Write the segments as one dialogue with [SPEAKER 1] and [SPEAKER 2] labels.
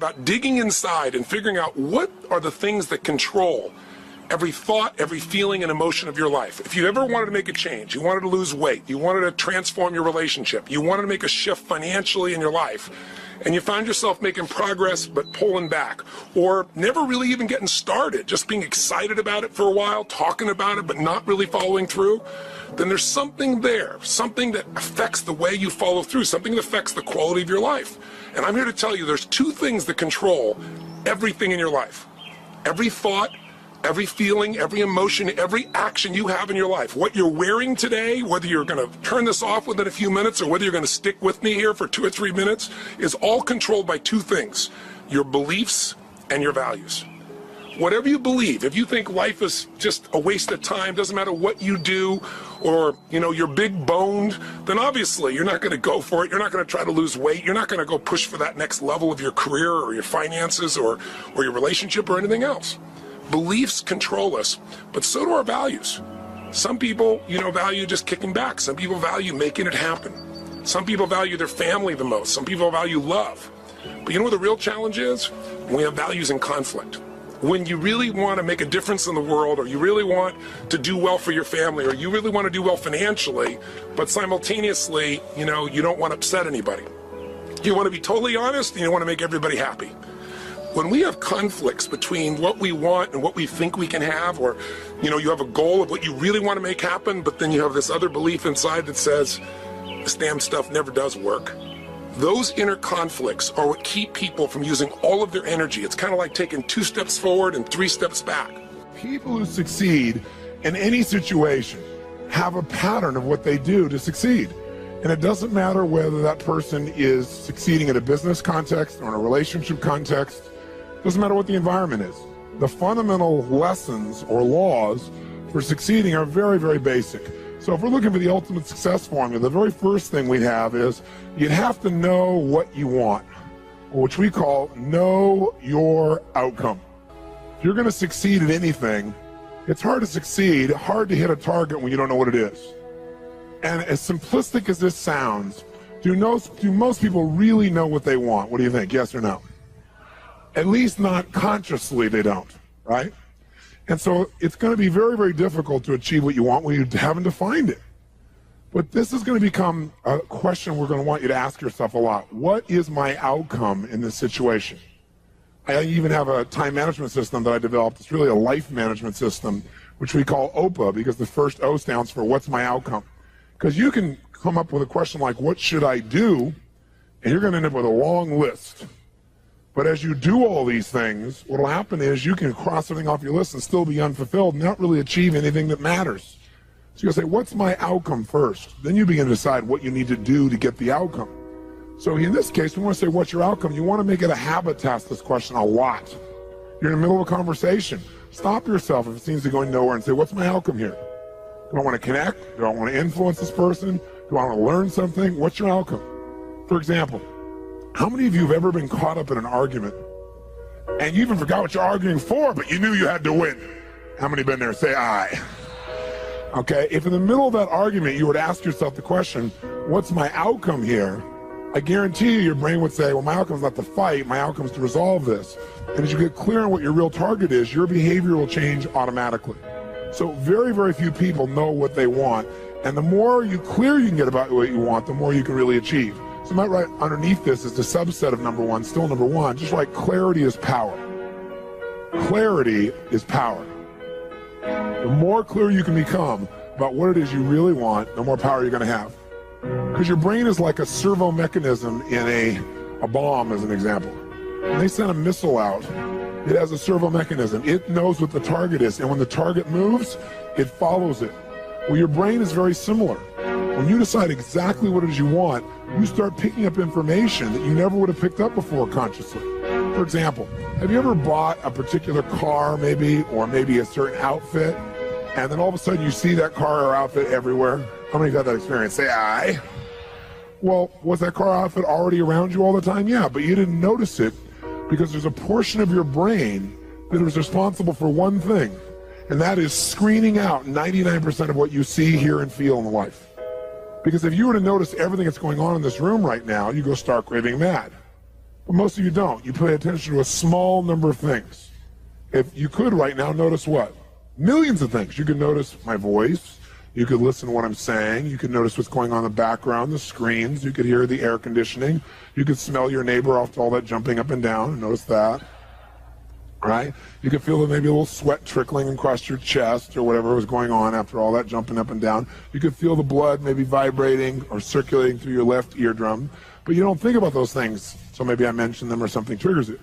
[SPEAKER 1] about digging inside and figuring out what are the things that control every thought, every feeling and emotion of your life. If you ever wanted to make a change, you wanted to lose weight, you wanted to transform your relationship, you wanted to make a shift financially in your life, and you found yourself making progress but pulling back, or never really even getting started, just being excited about it for a while, talking about it but not really following through, then there's something there, something that affects the way you follow through, something that affects the quality of your life. And I'm here to tell you there's two things that control everything in your life. Every thought, every feeling, every emotion, every action you have in your life. What you're wearing today, whether you're going to turn this off within a few minutes or whether you're going to stick with me here for 2 or 3 minutes, is all controlled by two things: your beliefs and your values. Whatever you believe, if you think life is just a waste of time, doesn't matter what you do, or you're big boned, then obviously you're not going to go for it. You're not going to try to lose weight. You're not going to go push for that next level of your career or your finances or your relationship or anything else. Beliefs control us, but so do our values. Some people, value just kicking back. Some people value making it happen. Some people value their family the most. Some people value love. But you know what the real challenge is? When we have values in conflict. When you really want to make a difference in the world, or you really want to do well for your family, or you really want to do well financially, but simultaneously, you don't want to upset anybody. You want to be totally honest, and you want to make everybody happy. When we have conflicts between what we want and what we think we can have, or you have a goal of what you really want to make happen, but then you have this other belief inside that says this damn stuff never does work. Those inner conflicts are what keep people from using all of their energy. It's kind of like taking 2 steps forward and 3 steps back. People who succeed in any situation have a pattern of what they do to succeed. And it doesn't matter whether that person is succeeding in a business context or in a relationship context. It doesn't matter what the environment is. The fundamental lessons or laws for succeeding are very, very basic. So if we're looking for the ultimate success formula, the very first thing we'd have is you'd have to know what you want, which we call know your outcome. If you're going to succeed at anything, it's hard to succeed, hard to hit a target when you don't know what it is. And as simplistic as this sounds, do most people really know what they want? What do you think? Yes or no? At least not consciously they don't, right? And so it's going to be very, very difficult to achieve what you want when you haven't defined it. But this is going to become a question we're going to want you to ask yourself a lot. What is my outcome in this situation? I even have a time management system that I developed. It's really a life management system, which we call OPA, because the first O stands for what's my outcome. Because you can come up with a question like, what should I do? And you're going to end up with a long list. But as you do all these things, what will happen is you can cross everything off your list and still be unfulfilled and not really achieve anything that matters. So you'll say, what's my outcome first? Then you begin to decide what you need to do to get the outcome. So in this case, we want to say, what's your outcome? You want to make it a habit to ask this question a lot. You're in the middle of a conversation. Stop yourself if it seems to be going nowhere and say, what's my outcome here? Do I want to connect? Do I want to influence this person? Do I want to learn something? What's your outcome? For example, how many of you have ever been caught up in an argument and you even forgot what you're arguing for, but you knew you had to win? How many been there? Say aye. Okay, if in the middle of that argument you were to ask yourself the question, what's my outcome here? I guarantee you your brain would say, well, my outcome is not to fight, my outcome is to resolve this. And as you get clear on what your real target is, your behavior will change automatically. So very, very few people know what they want. And the more clear you can get about what you want, the more you can really achieve. So right underneath this is the subset of number one, still number one, just like clarity is power. Clarity is power. The more clear you can become about what it is you really want, the more power you're going to have. Because your brain is like a servo mechanism in a bomb, as an example. When they send a missile out, it has a servo mechanism. It knows what the target is, and when the target moves, it follows it. Well, your brain is very similar. When you decide exactly what it is you want, you start picking up information that you never would have picked up before consciously. For example, have you ever bought a particular car or maybe a certain outfit, and then all of a sudden you see that car or outfit everywhere? How many have had that experience? Say aye. Well, was that car or outfit already around you all the time? Yeah, but you didn't notice it because there's a portion of your brain that is responsible for one thing, and that is screening out 99% of what you see, hear, and feel in life. Because if you were to notice everything that's going on in this room right now, you go stark raving mad. But most of you don't. You pay attention to a small number of things. If you could right now, notice what? Millions of things. You could notice my voice. You could listen to what I'm saying. You could notice what's going on in the background, the screens. You could hear the air conditioning. You could smell your neighbor off to all that jumping up and down. Notice that. Right? You could feel maybe a little sweat trickling across your chest or whatever was going on after all that jumping up and down. You could feel the blood maybe vibrating or circulating through your left eardrum. But you don't think about those things. So maybe I mentioned them or something triggers it.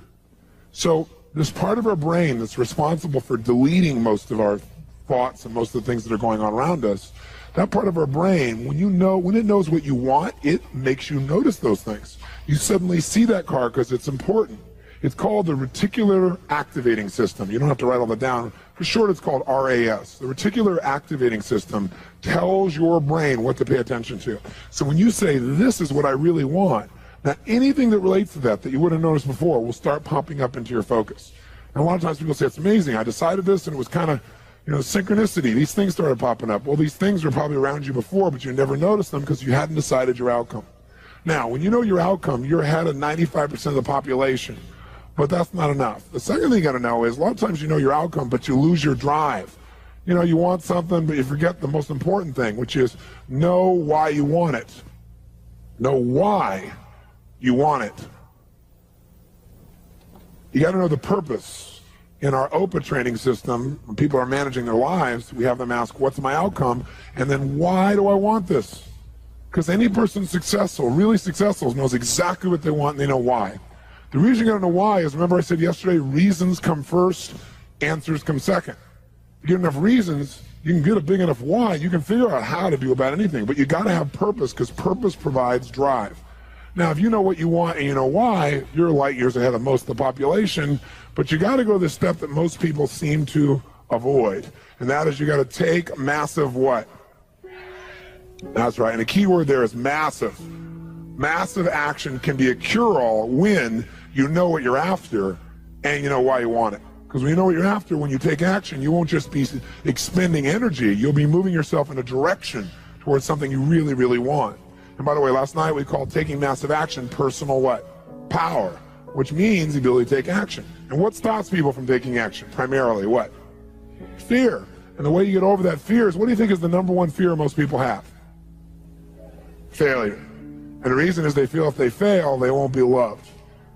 [SPEAKER 1] So this part of our brain that's responsible for deleting most of our thoughts and most of the things that are going on around us, that part of our brain, when it knows what you want, it makes you notice those things. You suddenly see that car because it's important. It's called the reticular activating system. You don't have to write all that down. For short, it's called RAS. The reticular activating system tells your brain what to pay attention to. So when you say, this is what I really want, now anything that relates to that you wouldn't have noticed before will start popping up into your focus. And a lot of times people say, it's amazing. I decided this and it was kind of, synchronicity. These things started popping up. Well, these things were probably around you before, but you never noticed them because you hadn't decided your outcome. Now, when you know your outcome, you're ahead of 95% of the population. But that's not enough. The second thing you got to know is a lot of times you know your outcome, but you lose your drive. You want something, but you forget the most important thing, which is know why you want it. Know why you want it. You got to know the purpose. In our OPA training system, when people are managing their lives, we have them ask, what's my outcome? And then why do I want this? Because any person successful, really successful, knows exactly what they want and they know why. The reason you got to know why is, remember I said yesterday, reasons come first, answers come second. If you get enough reasons, you can get a big enough why, you can figure out how to do about anything. But you got to have purpose, because purpose provides drive. Now, if you know what you want and you know why, you're light years ahead of most of the population, but you got to go the step that most people seem to avoid. And that is you got to take massive what? That's right. And the key word there is massive. Massive action can be a cure-all when you know what you're after and you know why you want it. Because when you know what you're after, when you take action, you won't just be expending energy. You'll be moving yourself in a direction towards something you really, really want. And by the way, last night we called taking massive action personal what? Power, which means the ability to take action. And what stops people from taking action? Primarily what? Fear. And the way you get over that fear is, what do you think is the number one fear most people have? Failure. And the reason is they feel if they fail, they won't be loved.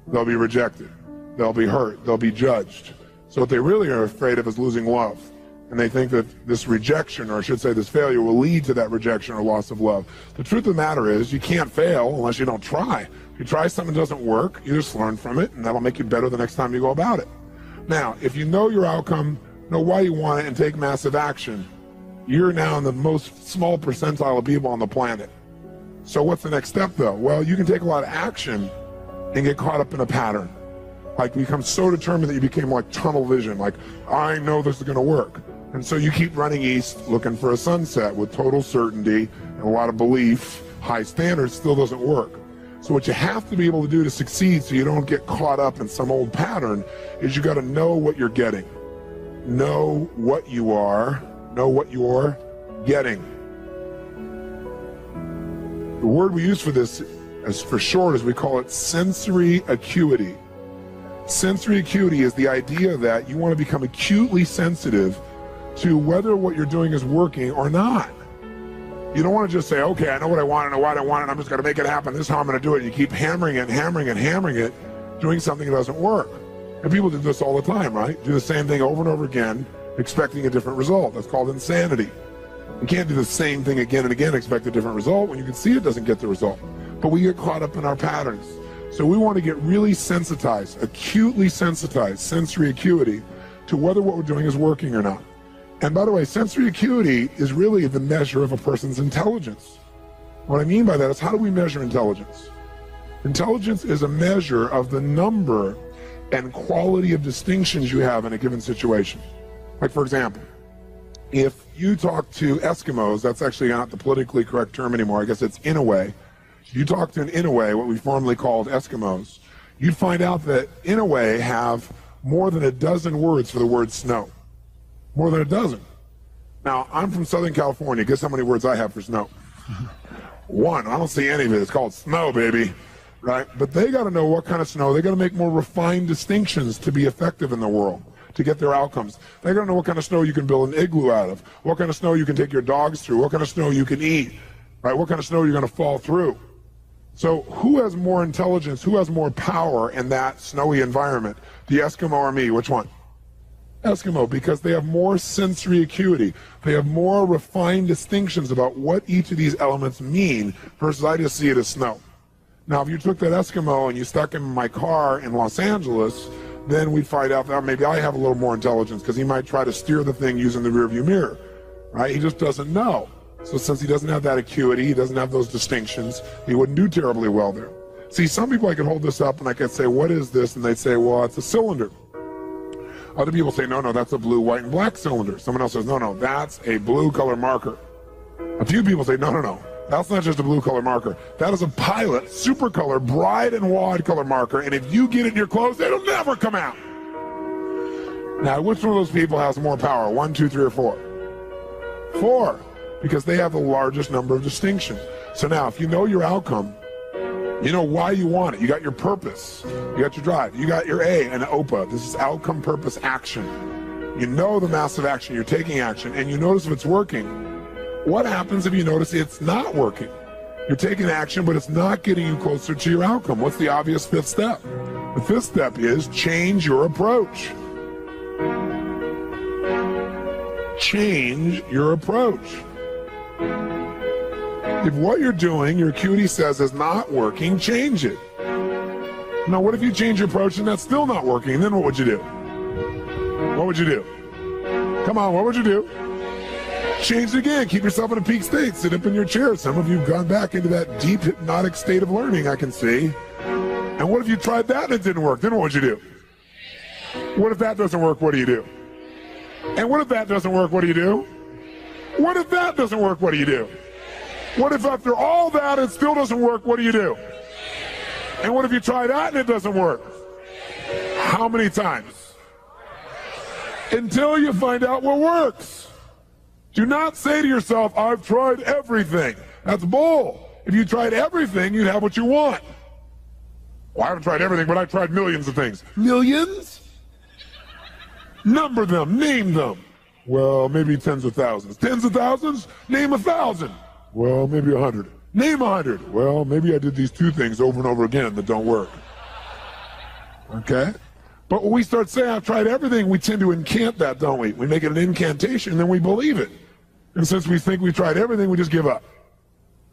[SPEAKER 1] They'll be rejected. They'll be hurt. They'll be judged. So what they really are afraid of is losing love. And they think that this rejection, or I should say this failure, will lead to that rejection or loss of love. The truth of the matter is you can't fail unless you don't try. If you try something that doesn't work, you just learn from it, and that'll make you better the next time you go about it. Now, if you know your outcome, know why you want it, and take massive action, you're now in the most small percentile of people on the planet. So what's the next step, though? Well, you can take a lot of action and get caught up in a pattern. Like become so determined that you became like tunnel vision, like, I know this is going to work. And so you keep running east looking for a sunset with total certainty and a lot of belief, high standards, still doesn't work. So what you have to be able to do to succeed so you don't get caught up in some old pattern is you got to know what you're getting. Know what you are, know what you're getting. The word we use for this, as for short, is we call it sensory acuity. Sensory acuity is the idea that you want to become acutely sensitive to whether what you're doing is working or not. You don't want to just say, okay, I know what I want, I know why I want it, I'm just going to make it happen, this is how I'm going to do it. You keep hammering it, hammering it, hammering it, doing something that doesn't work. And people do this all the time, right? Do the same thing over and over again, expecting a different result. That's called insanity. You can't do the same thing again and again, expect a different result when you can see it doesn't get the result. But we get caught up in our patterns. So we want to get really sensitized, acutely sensitized, sensory acuity, to whether what we're doing is working or not. And by the way, sensory acuity is really the measure of a person's intelligence. What I mean by that is, how do we measure intelligence? Intelligence is a measure of the number and quality of distinctions you have in a given situation. Like, for example, if you talk to Eskimos, that's actually not the politically correct term anymore, I guess it's Inouye. If you talk to an Inouye, what we formerly called Eskimos, you'd find out that Inouye have more than a dozen words for the word snow. More than a dozen. Now, I'm from Southern California. Guess how many words I have for snow? One. I don't see any of it. It's called snow, baby.
[SPEAKER 2] right? But they got to know what kind of snow. They got to make more refined distinctions to be effective in the world, to get their outcomes. They got to know what kind of snow you can build an igloo out of, what kind of snow you can take your dogs through, what kind of snow you can eat, right? What kind of snow you're going to fall through. So who has more intelligence, who has more power in that snowy environment? The Eskimo or me? Which one? Eskimo, because they have more sensory acuity. They have more refined distinctions about what each of these elements mean versus I just see it as snow. Now, if you took that Eskimo and you stuck him in my car in Los Angeles, then we'd find out that maybe I have a little more intelligence because he might try to steer the thing using the rearview mirror, right? He just doesn't know. So since he doesn't have that acuity, he doesn't have those distinctions, he wouldn't do terribly well there. See, some people I could hold this up and I could say, what is this? And they'd say, well, it's a cylinder. Other people say, no, that's a blue, white, and black cylinder. Someone else says, no, that's a blue color marker. A few people say, no, that's not just a blue color marker. That is a Pilot super color, bright and wide color marker, and if you get it in your clothes, it'll never come out. Now, which one of those people has more power? 1, 2, 3, or 4? 4, because they have the largest number of distinctions. So now, if you know your outcome, you know why you want it. You got your purpose. You got your drive. You got your A and OPA. This is outcome, purpose, action. You know the massive action. You're taking action, and you notice if it's working. What happens if you notice it's not working? You're taking action, but it's not getting you closer to your outcome. What's the obvious 5th step? The 5th step is change your approach. Change your approach. If what you're doing, your acuity says is not working, change it. Now, what if you change your approach and that's still not working? Then what would you do? What would you do? Come on, what would you do? Change it again. Keep yourself in a peak state. Sit up in your chair. Some of you have gone back into that deep hypnotic state of learning, I can see. And what if you tried that and it didn't work? Then what would you do? What if that doesn't work? What do you do? And what if that doesn't work? What do you do? What if that doesn't work? What do you do? What if after all that it still doesn't work? What do you do? And what if you try that and it doesn't work? How many times? Until you find out what works. Do not say to yourself, I've tried everything. That's bull. If you tried everything, you'd have what you want. Well, I haven't tried everything, but I've tried millions of things. Millions? Number them, name them. Well, maybe tens of thousands. Tens of thousands? Name 1,000. Well, maybe 100. Name 100. Well, maybe I did these 2 things over and over again that don't work. Okay? But when we start saying, I've tried everything, we tend to incant that, don't we? We make it an incantation, and then we believe it. And since we think we've tried everything, we just give up.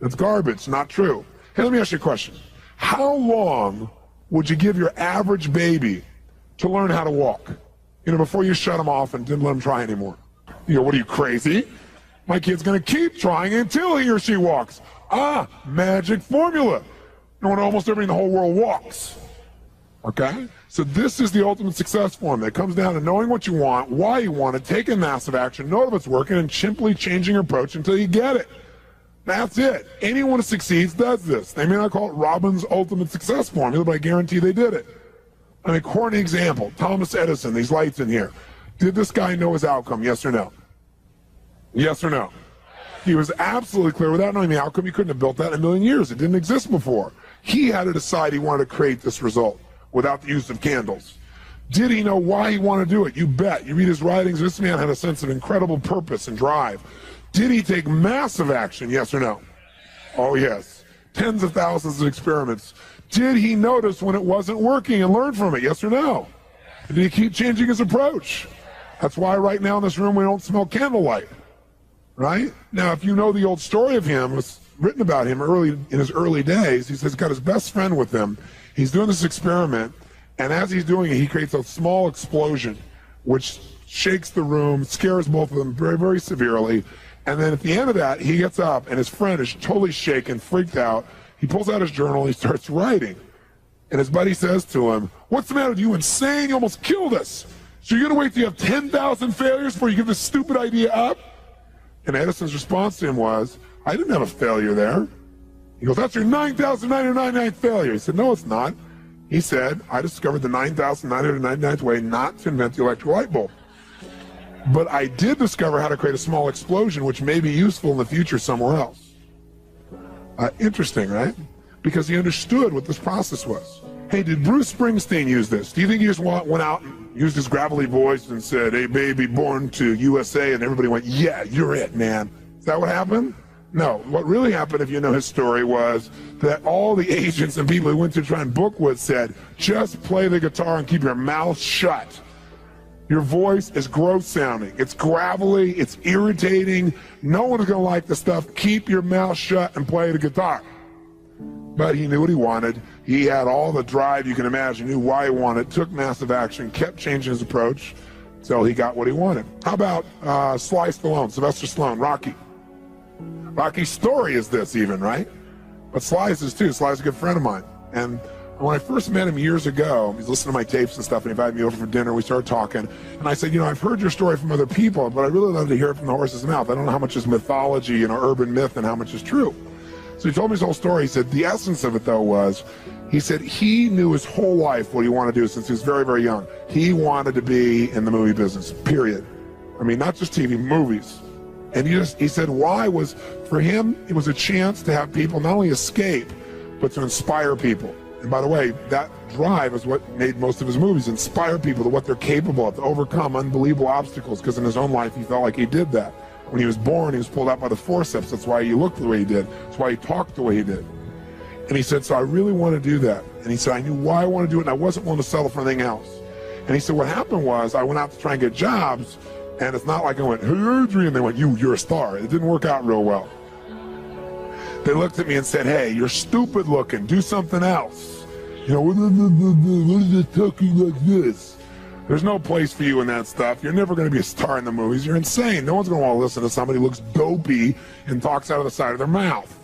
[SPEAKER 2] That's garbage, not true. Hey, let me ask you a question. How long would you give your average baby to learn how to walk? Before you shut them off and didn't let them try anymore. What are you, crazy? My kid's going to keep trying until he or she walks. Magic formula. When almost everybody in the whole world walks. Okay? So this is the ultimate success formula. It comes down to knowing what you want, why you want it, taking massive action, know if it's working, and simply changing your approach until you get it. That's it. Anyone who succeeds does this. They may not call it Robbins' ultimate success formula, but I guarantee they did it. I mean, corny example. Thomas Edison, these lights in here. Did this guy know his outcome, yes or no? Yes or no? He was absolutely clear. Without knowing the outcome, he couldn't have built that in a million years. It didn't exist before. He had to decide he wanted to create this result without the use of candles. Did he know why he wanted to do it? You bet. You read his writings, this man had a sense of incredible purpose and drive. Did he take massive action? Yes or no? Oh, yes. Tens of thousands of experiments. Did he notice when it wasn't working and learn from it? Yes or no? Did he keep changing his approach? That's why right now in this room we don't smell candlelight. Right? Now, if you know the old story of him, it was written about him in his early days. He says he's got his best friend with him. He's doing this experiment, and as he's doing it, he creates a small explosion, which shakes the room, scares both of them very, very severely. And then at the end of that, he gets up, and his friend is totally shaken, freaked out. He pulls out his journal, and he starts writing. And his buddy says to him, "What's the matter with you? Insane? You almost killed us. So you're going to wait till you have 10,000 failures before you give this stupid idea up?" And Edison's response to him was, "I didn't have a failure there." He goes, "That's your 9,999th failure." He said, "No, it's not." He said, "I discovered the 9,999th way not to invent the electric light bulb. But I did discover how to create a small explosion which may be useful in the future somewhere else." Interesting, right? because he understood what this process was. Hey, did Bruce Springsteen use this? Do you think he just went out and used his gravelly voice and said, hey, baby, born to USA, and everybody went, yeah, you're it, man? Is that what happened? No. What really happened, if you know his story, was that all the agents and people he went to try and book with said, just play the guitar and keep your mouth shut. Your voice is gross sounding. It's gravelly. It's irritating. No one's going to like the stuff. Keep your mouth shut and play the guitar. But he knew what he wanted. He had all the drive you can imagine, knew why he wanted, took massive action, kept changing his approach until he got what he wanted. How about Sly Stallone, Sylvester Stallone, Rocky? Rocky's story is this even, right? But Sly's is too. Sly's a good friend of mine. And when I first met him years ago, he's listening to my tapes and stuff, and he invited me over for dinner. We started talking, and I said, I've heard your story from other people, but I really love to hear it from the horse's mouth. I don't know how much is mythology, urban myth, and how much is true. So he told me his whole story. He said the essence of it, though, was, he said he knew his whole life what he wanted to do since he was very, very young. He wanted to be in the movie business, period. I mean, not just TV, movies. And he said why was, for him, it was a chance to have people not only escape, but to inspire people. And by the way, that drive is what made most of his movies, inspire people to what they're capable of, to overcome unbelievable obstacles, because in his own life, he felt like he did that. When he was born, he was pulled out by the forceps. That's why he looked the way he did. That's why he talked the way he did. And he said, so I really want to do that. And he said, I knew why I want to do it, and I wasn't willing to settle for anything else. And he said, what happened was, I went out to try and get jobs, and it's not like I went, hey, Adrian, they went, you're a star. It didn't work out real well. They looked at me and said, hey, you're stupid looking, do something else. What is it talking like this? There's no place for you in that stuff. You're never going to be a star in the movies. You're insane. No one's going to want to listen to somebody who looks dopey and talks out of the side of their mouth,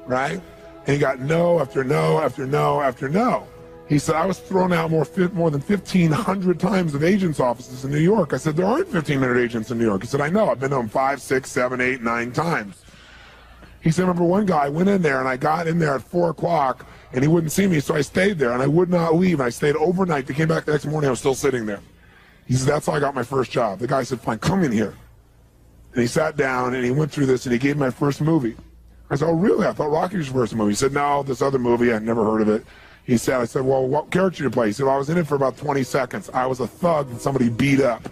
[SPEAKER 2] right? And he got no after no after no after no. He said, I was thrown out more than 1,500 times of agents' offices in New York. I said, there aren't 1,500 agents in New York. He said, I know. I've been to them 5, 6, 7, 8, 9 times. He said, I remember one guy, I went in there, and I got in there at 4 o'clock, and he wouldn't see me, so I stayed there, and I would not leave. And I stayed overnight. They came back the next morning, I was still sitting there. He said, that's how I got my first job. The guy said, fine, come in here. And he sat down, and he went through this, and he gave me my first movie. I said, oh, really? I thought Rocky was your first movie. He said, no, this other movie, I'd never heard of it. I said, well, what character did you play? He said, well, I was in it for about 20 seconds. I was a thug that somebody beat up.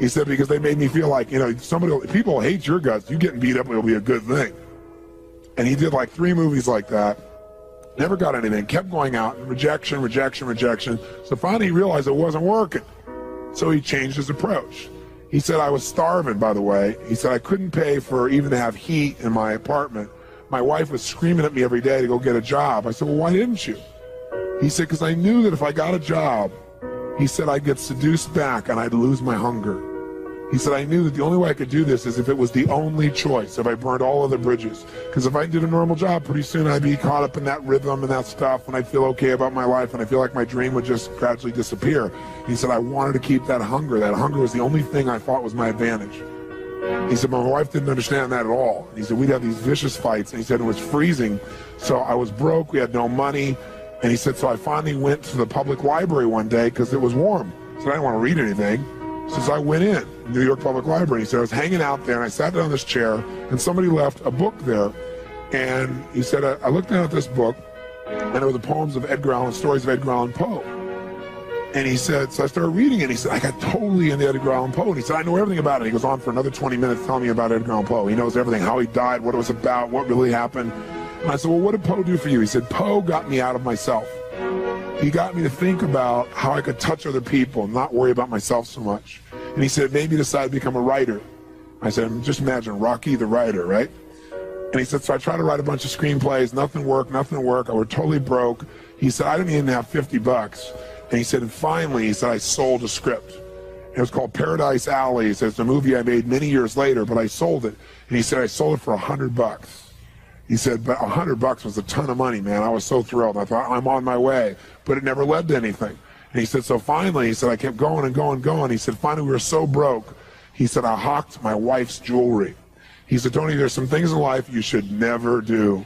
[SPEAKER 2] He said, because they made me feel like, people hate your guts. You getting beat up will be a good thing. And he did like 3 movies like that. Never got anything. Kept going out. Rejection, rejection, rejection. So finally he realized it wasn't working. So he changed his approach. He said, I was starving, by the way. He said, I couldn't pay for even to have heat in my apartment. My wife was screaming at me every day to go get a job. I said, well, why didn't you? He said, because I knew that if I got a job, he said, I'd get seduced back and I'd lose my hunger. He said, I knew that the only way I could do this is if it was the only choice, if I burned all other bridges. Because if I did a normal job, pretty soon I'd be caught up in that rhythm and that stuff, and I'd feel okay about my life, and I feel like my dream would just gradually disappear. He said, I wanted to keep that hunger. That hunger was the only thing I thought was my advantage. He said, my wife didn't understand that at all. He said, we'd have these vicious fights, and he said, it was freezing. So I was broke, we had no money. And he said, so I finally went to the public library one day because it was warm. So I didn't want to read anything. So I went in, New York Public Library. He said, I was hanging out there, and I sat down in this chair, and somebody left a book there. And he said, I looked down at this book, and it were the poems of Edgar Allan, stories of Edgar Allan Poe. And he said, so I started reading it. He said, I got totally into Edgar Allan Poe. And he said, I know everything about it. He goes on for another 20 minutes telling me about Edgar Allan Poe. He knows everything, how he died, what it was about, what really happened. And I said, well, what did Poe do for you? He said, Poe got me out of myself. He got me to think about how I could touch other people and not worry about myself so much. And he said, it made me decide to become a writer. I said, just imagine Rocky the writer, right? And he said, so I tried to write a bunch of screenplays, nothing worked. I was totally broke. He said, I didn't even have $50. And he said, and finally, he said, I sold a script. It was called Paradise Alley. He said, it's a movie I made many years later, but I sold it. And he said, I sold it for $100. He said, but $100 was a ton of money, man. I was so thrilled. I thought, I'm on my way. But it never led to anything. And he said, so finally, he said, I kept going and going and going. He said, finally, we were so broke. He said, I hawked my wife's jewelry. He said, Tony, there's some things in life you should never do.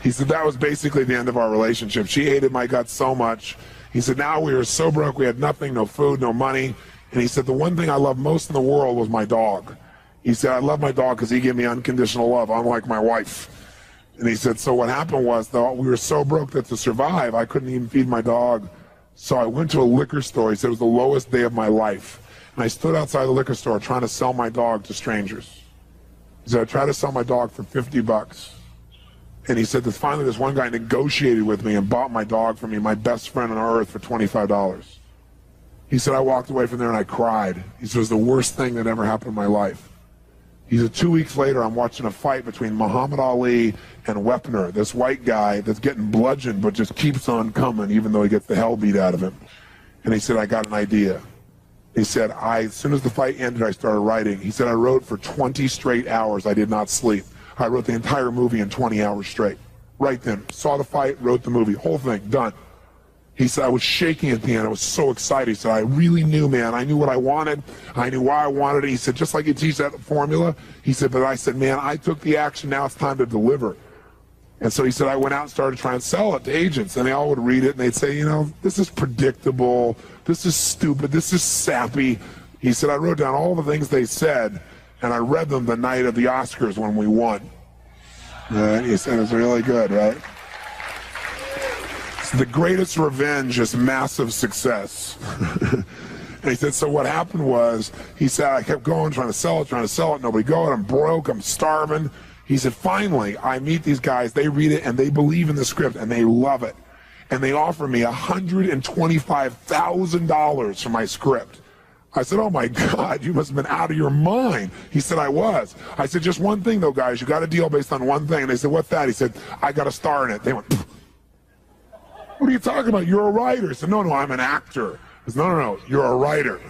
[SPEAKER 2] He said, that was basically the end of our relationship. She hated my guts so much. He said, now we were so broke, we had nothing, no food, no money. And he said, the one thing I loved most in the world was my dog. He said, I love my dog because he gave me unconditional love, unlike my wife. And he said, so what happened was, though, we were so broke that to survive, I couldn't even feed my dog. So I went to a liquor store. He said it was the lowest day of my life. And I stood outside the liquor store trying to sell my dog to strangers. He said, I tried to sell my dog for $50. And he said that finally this one guy negotiated with me and bought my dog for me, my best friend on earth, for $25. He said, I walked away from there and I cried. He said, it was the worst thing that ever happened in my life. He said, 2 weeks later, I'm watching a fight between Muhammad Ali and Wepner, this white guy that's getting bludgeoned but just keeps on coming even though he gets the hell beat out of him. And he said, I got an idea. He said, as soon as the fight ended, I started writing. He said, I wrote for 20 straight hours. I did not sleep. I wrote the entire movie in 20 hours straight. Right then. Saw the fight, wrote the movie. Whole thing, done. He said, I was shaking at the end. I was so excited. He said, I really knew, man. I knew what I wanted. I knew why I wanted it. He said, just like you teach that formula. He said, but I said, man, I took the action. Now it's time to deliver. And so he said, I went out and started trying to sell it to agents. And they all would read it, and they'd say, you know, this is predictable. This is stupid. This is sappy. He said, I wrote down all the things they said, and I read them the night of the Oscars when we won. And he said, it was really good, right? The greatest revenge is massive success. And he said, so what happened was, he said, I kept going, trying to sell it, nobody going, I'm broke, I'm starving. He said, finally, I meet these guys, they read it, and they believe in the script, and they love it. And they offer me $125,000 for my script. I said, oh my God, you must have been out of your mind. He said, I was. I said, just one thing though, guys, you got a deal based on one thing. And they said, what's that? He said, I got a star in it. They went, pfft. What are you talking about? You're a writer. He said, no, I'm an actor. He said, no, you're a writer. He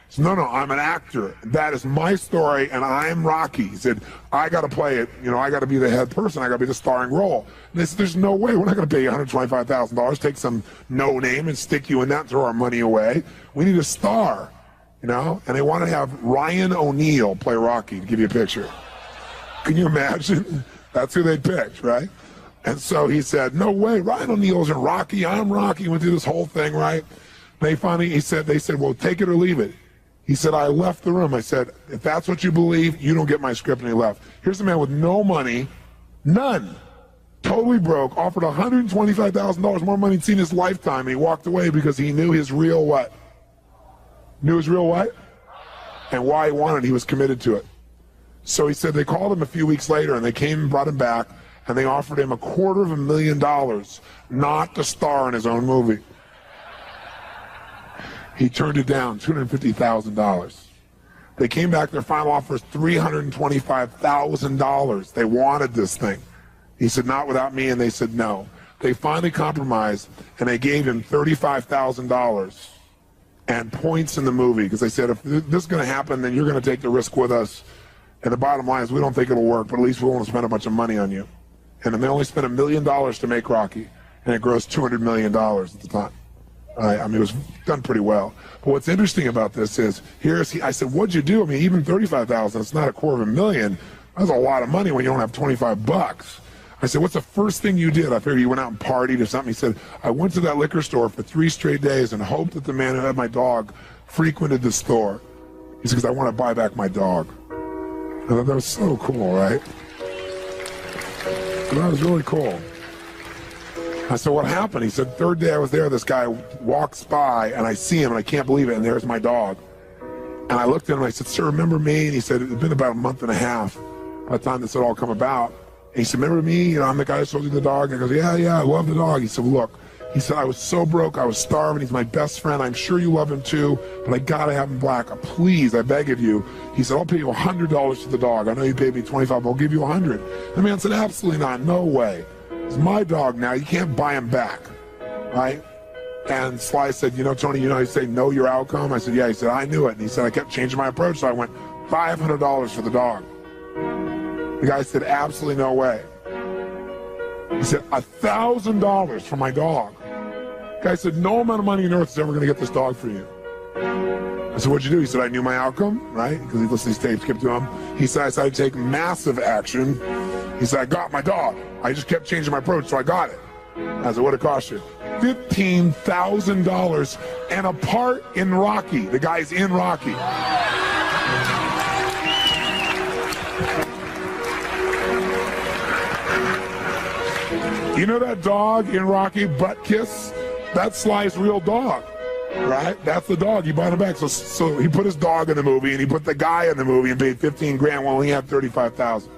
[SPEAKER 2] said, no, I'm an actor. That is my story, and I'm Rocky. He said, I got to play it. You know, I got to be the head person. I got to be the starring role. And they said, there's no way. We're not going to pay you $125,000, take some no name and stick you in that and throw our money away. We need a star, you know? And they want to have Ryan O'Neal play Rocky, to give you a picture. Can you imagine? That's who they'd pick, right? And so he said, no way, Ryan O'Neal's in Rocky, I'm Rocky, went through this whole thing, right? They finally, they said, well, take it or leave it. He said, I left the room. I said, if that's what you believe, you don't get my script, and he left. Here's a man with no money, none, totally broke, offered $125,000 more money he'd seen in his lifetime, and he walked away because he knew his real what? Knew his real what? And why he wanted it, he was committed to it. So he said they called him a few weeks later, and they came and brought him back, and they offered him $250,000 not to star in his own movie. He turned it down, $250,000. They came back, their final offer was $325,000. They wanted this thing. He said, not without me, and they said no. They finally compromised, and they gave him $35,000 and points in the movie, because they said, if this is going to happen, then you're going to take the risk with us. And the bottom line is, we don't think it'll work, but at least we won't spend a bunch of money on you. And then they only spent $1 million to make Rocky, and it grossed $200 million at the time. I mean, it was done pretty well. But what's interesting about this is, I said, what'd you do? I mean, even $35,000, it's not $250,000. That's a lot of money when you don't have 25 bucks. I said, what's the first thing you did? I figured you went out and partied or something. He said, I went to that liquor store for 3 straight days and hoped that the man who had my dog frequented the store. He said, because I want to buy back my dog. I thought that was so cool, right? That was really cool. I said, what happened? He said, third day I was there, this guy walks by, and I see him, and I can't believe it, and there's my dog. And I looked at him, and I said, sir, remember me? And he said, it's been about a month and a half by the time this had all come about. And he said, remember me? You know, I'm the guy who sold you the dog. And I goes, yeah, I love the dog. He said, look, he said, I was so broke, I was starving. He's my best friend. I'm sure you love him too, but I gotta have him black. Please, I beg of you. He said, I'll pay you $100 for the dog. I know you paid me $25, but I'll give you $100. The man said, absolutely not, no way. It's my dog now, you can't buy him back, right? And Sly said, you know, Tony, you know, you say know your outcome? I said, yeah. He said, I knew it. And he said, I kept changing my approach, so I went $500 for the dog. The guy said, absolutely no way. He said, $1,000 for my dog. The guy said, no amount of money on earth is ever going to get this dog for you. I said, what'd you do? He said, I knew my outcome, right? Because he listened to these tapes, kept to him. He said, I decided to take massive action. He said, I got my dog. I just kept changing my approach, so I got it. I said, what'd it cost you? $15,000 and a part in Rocky. The guy's in Rocky. You know that dog in Rocky, Butt Kiss? That's Sly's real dog, right? That's the dog. He bought him back. So he put his dog in the movie, and he put the guy in the movie and paid $15,000 while he had $35,000.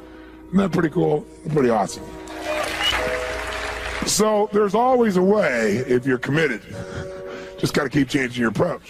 [SPEAKER 2] Isn't that pretty cool? Pretty awesome. So there's always a way if you're committed. Just got to keep changing your approach.